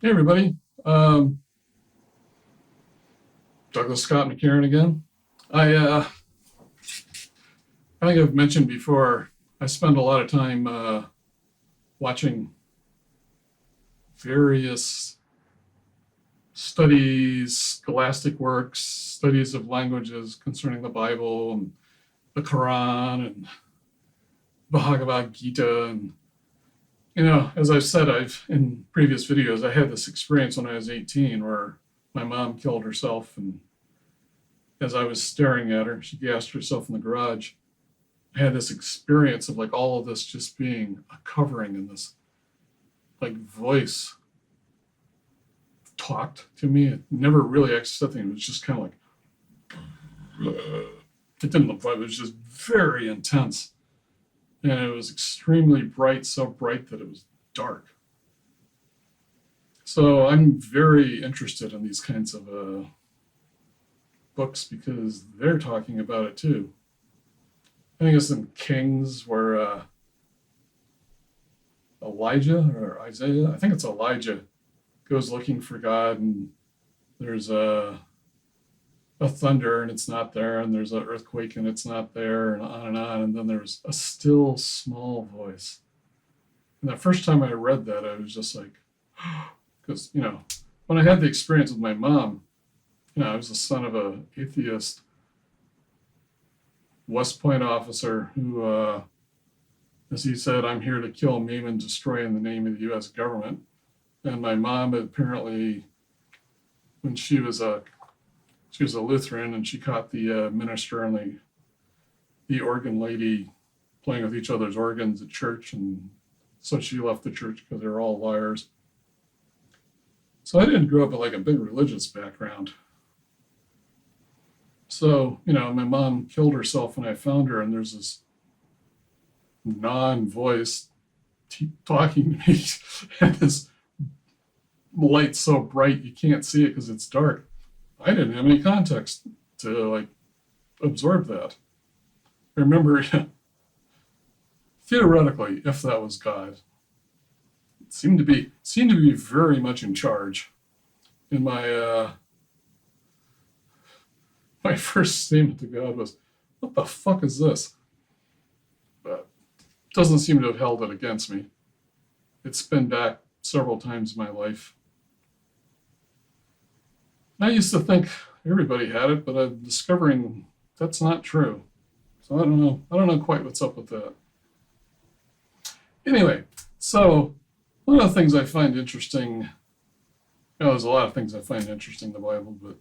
Hey everybody, um, Douglas Scott McCarron again. I think I've mentioned before, I spend a lot of time watching various studies, scholastic works, studies of languages concerning the Bible and the Quran and Bhagavad Gita. And, as I've said, I've in previous videos, I had this experience when I was 18 where my mom killed herself. And as I was staring at her, she gassed herself in the garage. I had this experience of like all of this just being a covering, and this like voice talked to me. It never really actually said anything. It was just kind of like, it didn't look like it was just very intense. And it was extremely bright, so bright that it was dark. So I'm very interested in these kinds of books because they're talking about it too. I think it's in Kings where Elijah or Isaiah, I think it's Elijah, goes looking for God, and there's a thunder and it's not there, and there's an earthquake and it's not there, and on and on. And then there's a still small voice. And the first time I read that, I was just like, because, when I had the experience with my mom, I was the son of an atheist West Point officer who, as he said, I'm here to kill, maim, and destroy in the name of the U.S. government. And my mom apparently, when she was a Lutheran, and she caught the minister and the organ lady playing with each other's organs at church, and so she left the church because they were all liars. So I didn't grow up with like a big religious background. So, my mom killed herself when I found her, and there's this non-voice talking to me, and this light so bright you can't see it because it's dark. I didn't have any context to absorb that. I remember, theoretically, if that was God, it seemed to be very much in charge. In my first statement to God was, "What the fuck is this?" But it doesn't seem to have held it against me. It's been back several times in my life. I used to think everybody had it, but I'm discovering that's not true. So I don't know quite what's up with that. Anyway, so one of the things I find interesting, there's a lot of things I find interesting in the Bible, but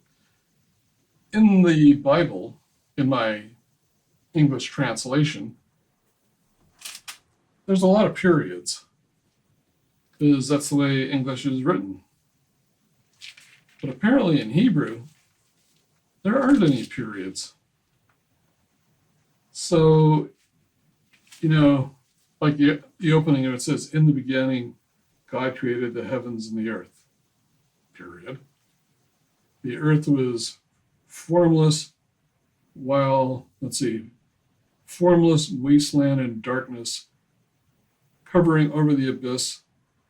in the Bible, in my English translation, there's a lot of periods because that's the way English is written. But apparently in Hebrew, there aren't any periods. So, like the opening of it says, in the beginning, God created the heavens and the earth, period. The earth was formless, formless wasteland and darkness, covering over the abyss,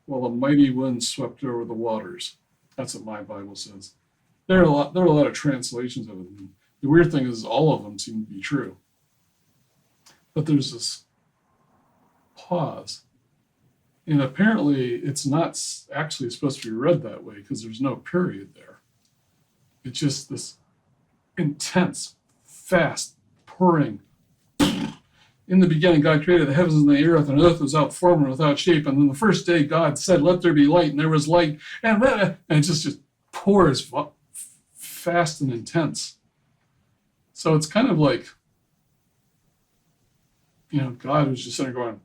while a mighty wind swept over the waters. That's what my Bible says. There are a lot of translations of it. And the weird thing is all of them seem to be true. But there's this pause. And apparently it's not actually supposed to be read that way because there's no period there. It's just this intense, fast, pouring. In the beginning, God created the heavens and the earth, and the earth was without form and without shape. And then the first day, God said, "Let there be light," and there was light. And it just pours fast and intense. So it's kind of like, God was just sitting there going.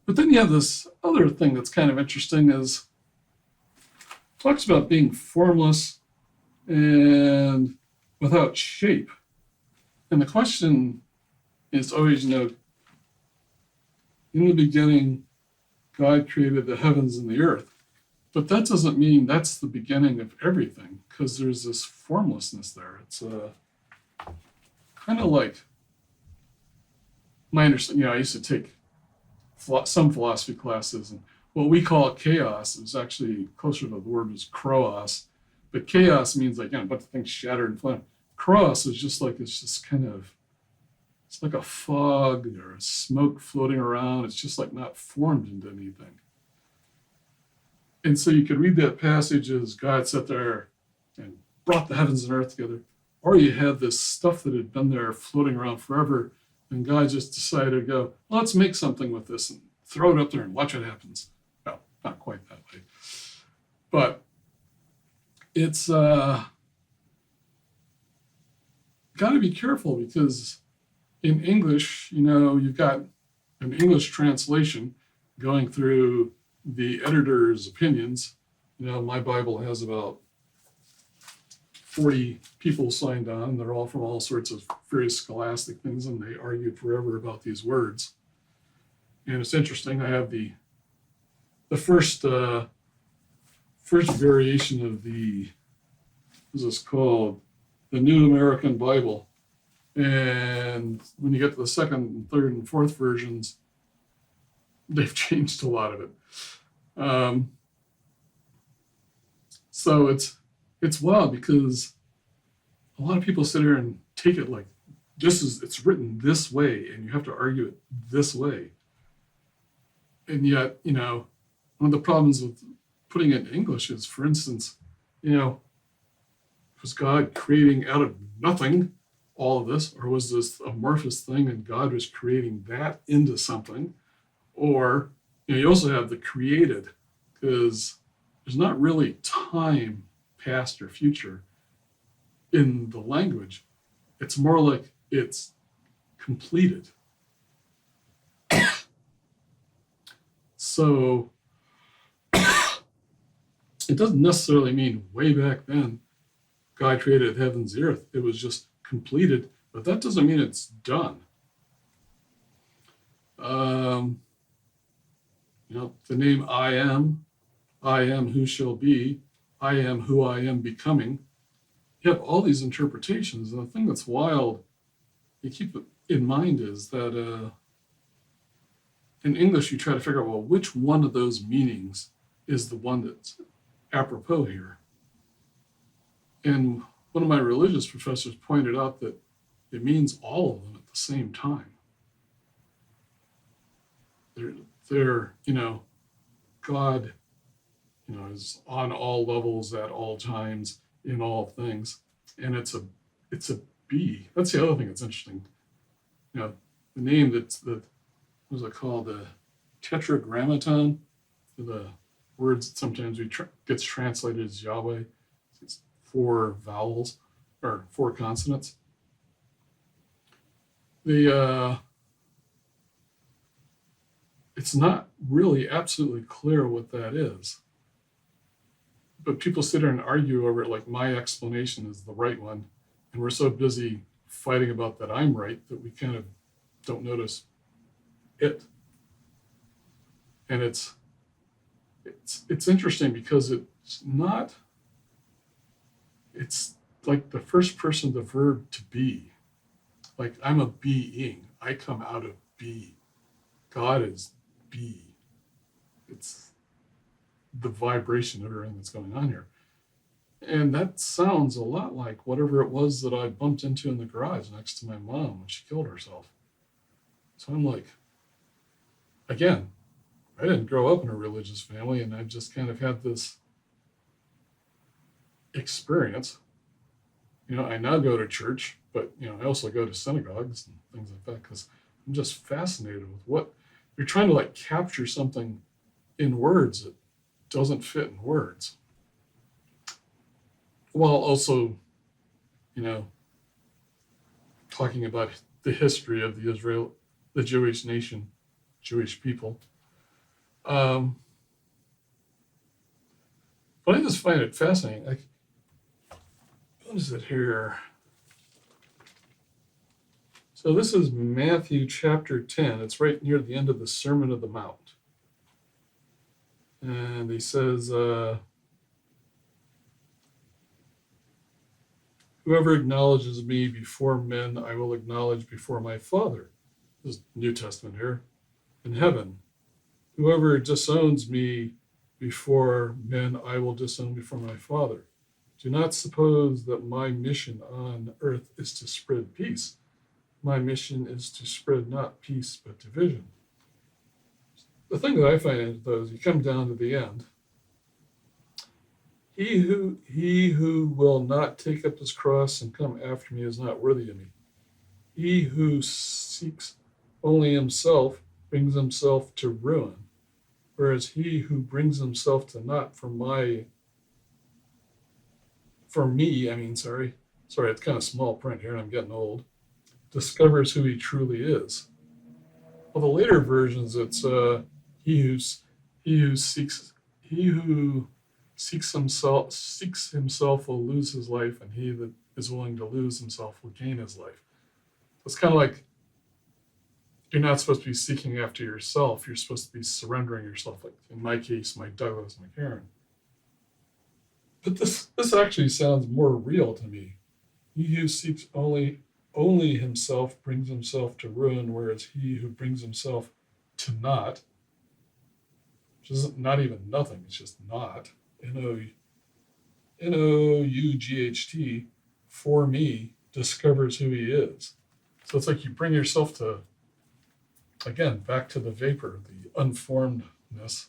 But then you have this other thing that's kind of interesting is it talks about being formless and without shape. And the question is always, in the beginning, God created the heavens and the earth. But that doesn't mean that's the beginning of everything, because there's this formlessness there. It's kind of like my understanding. I used to take some philosophy classes, and what we call chaos is actually closer to the word is kroos, but chaos means like, a bunch of things shattered and flying. Kroos is just like, it's just kind of, it's like a fog or a smoke floating around. It's just like not formed into anything. And so you could read that passage as God sat there and brought the heavens and earth together, or you had this stuff that had been there floating around forever, and God just decided to go, well, let's make something with this and throw it up there and watch what happens. Well, not quite that way, but it's got to be careful because in English, you've got an English translation going through the editor's opinions. My Bible has about 40 people signed on. They're all from all sorts of various scholastic things, and they argued forever about these words. And it's interesting. I have the first variation of what is this called? The New American Bible. And when you get to the second, third, and fourth versions, they've changed a lot of it. So it's wild because a lot of people sit here and take it like it's written this way, and you have to argue it this way. And yet, one of the problems with putting it in English is, for instance, was God creating out of nothing all of this, or was this amorphous thing and God was creating that into something? Or you also have the created, because there's not really time, past or future in the language. It's more like it's completed. So it doesn't necessarily mean way back then God created heavens and earth. It was just completed, but that doesn't mean it's done. The name I am who shall be, I am who I am becoming. You have all these interpretations, and the thing that's wild, you keep in mind, is that in English you try to figure out, well, which one of those meanings is the one that's apropos here. And one of my religious professors pointed out that it means all of them at the same time. They're God, is on all levels at all times in all things, and it's a be. That's the other thing that's interesting. The name what is it called? The tetragrammaton, the words that sometimes gets translated as Yahweh. It's 4 vowels or 4 consonants. It's not really absolutely clear what that is. But people sit there and argue over it like my explanation is the right one. And we're so busy fighting about that I'm right that we kind of don't notice it. And it's interesting because it's like the first person, the verb to be. Like I'm a being. I come out of be. God is be. It's the vibration of everything that's going on here. And that sounds a lot like whatever it was that I bumped into in the garage next to my mom when she killed herself. So I'm like, again, I didn't grow up in a religious family, and I've just kind of had this experience. I now go to church, but I also go to synagogues and things like that because I'm just fascinated with what you're trying to capture something in words that doesn't fit in words, while also, talking about the history of the Jewish nation, Jewish people. But I just find it fascinating. What is it here? So this is Matthew chapter 10. It's right near the end of the Sermon on the Mount. And he says, whoever acknowledges me before men, I will acknowledge before my Father. This is New Testament here, in heaven. Whoever disowns me before men, I will disown before my Father. Do not suppose that my mission on earth is to spread peace. My mission is to spread not peace, but division. The thing that I find, though, is you come down to the end. He who will not take up his cross and come after me is not worthy of me. He who seeks only himself brings himself to ruin, whereas he who brings himself to naught for me, it's kind of small print here and I'm getting old, discovers who he truly is. Well, the later versions, it's he who seeks himself will lose his life, and he that is willing to lose himself will gain his life. It's kind of like you're not supposed to be seeking after yourself. You're supposed to be surrendering yourself. Like in my case, my Douglas McCarron. But this actually sounds more real to me. He who seeks only himself brings himself to ruin, whereas he who brings himself to naught, which is not even nothing, it's just not, N-O-U-G-H-T, for me, discovers who he is. So it's like you bring yourself to, again, back to the vapor, the unformedness,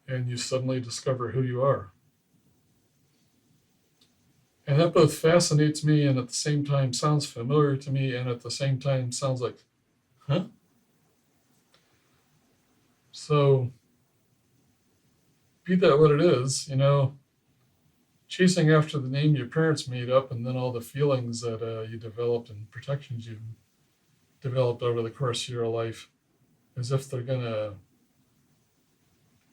and you suddenly discover who you are. And that both fascinates me and at the same time sounds familiar to me and at the same time sounds like, huh? So, be that what it is, chasing after the name your parents made up and then all the feelings that you developed and protections you developed over the course of your life, as if they're going to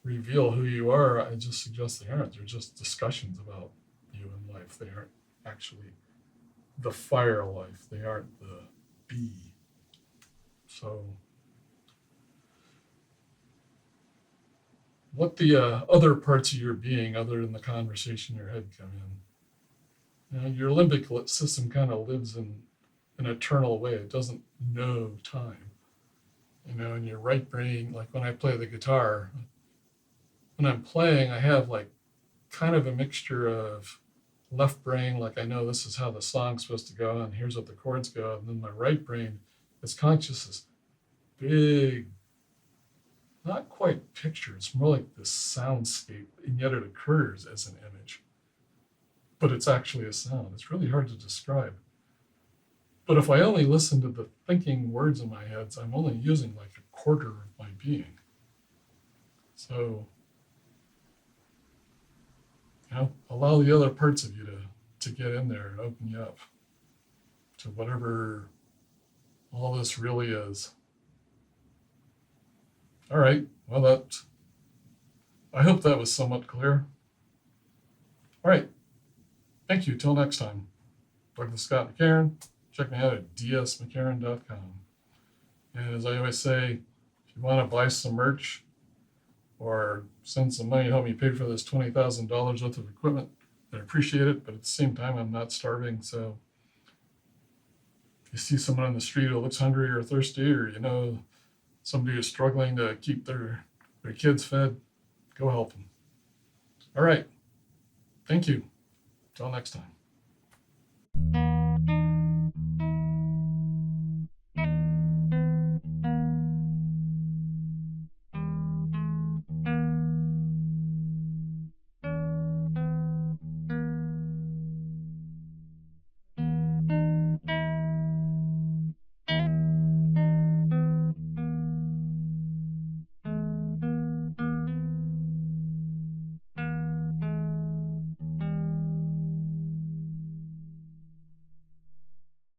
reveal who you are, I just suggest they aren't. They're just discussions about you in life. They aren't actually the fire life. They aren't the bee. So let the other parts of your being, other than the conversation in your head, come in. Your limbic system kind of lives in an eternal way. It doesn't know time. In your right brain, like when I play the guitar, when I'm playing, I have like kind of a mixture of left brain, like I know this is how the song's supposed to go, and here's what the chords go, and then my right brain is conscious, this big, not quite picture, it's more like this soundscape, and yet it occurs as an image. But it's actually a sound. It's really hard to describe. But if I only listen to the thinking words in my head, I'm only using like a quarter of my being. So, allow the other parts of you to get in there and open you up to whatever all this really is. All right. Well, I hope that was somewhat clear. All right. Thank you. Till next time. Douglas Scott McCarron. Check me out at dsmccarron.com. And as I always say, if you want to buy some merch or send some money to help me pay for this $20,000 worth of equipment, I appreciate it. But at the same time, I'm not starving. So if you see someone on the street who looks hungry or thirsty, or somebody who's struggling to keep their kids fed, go help them. All right. Thank you. Till next time.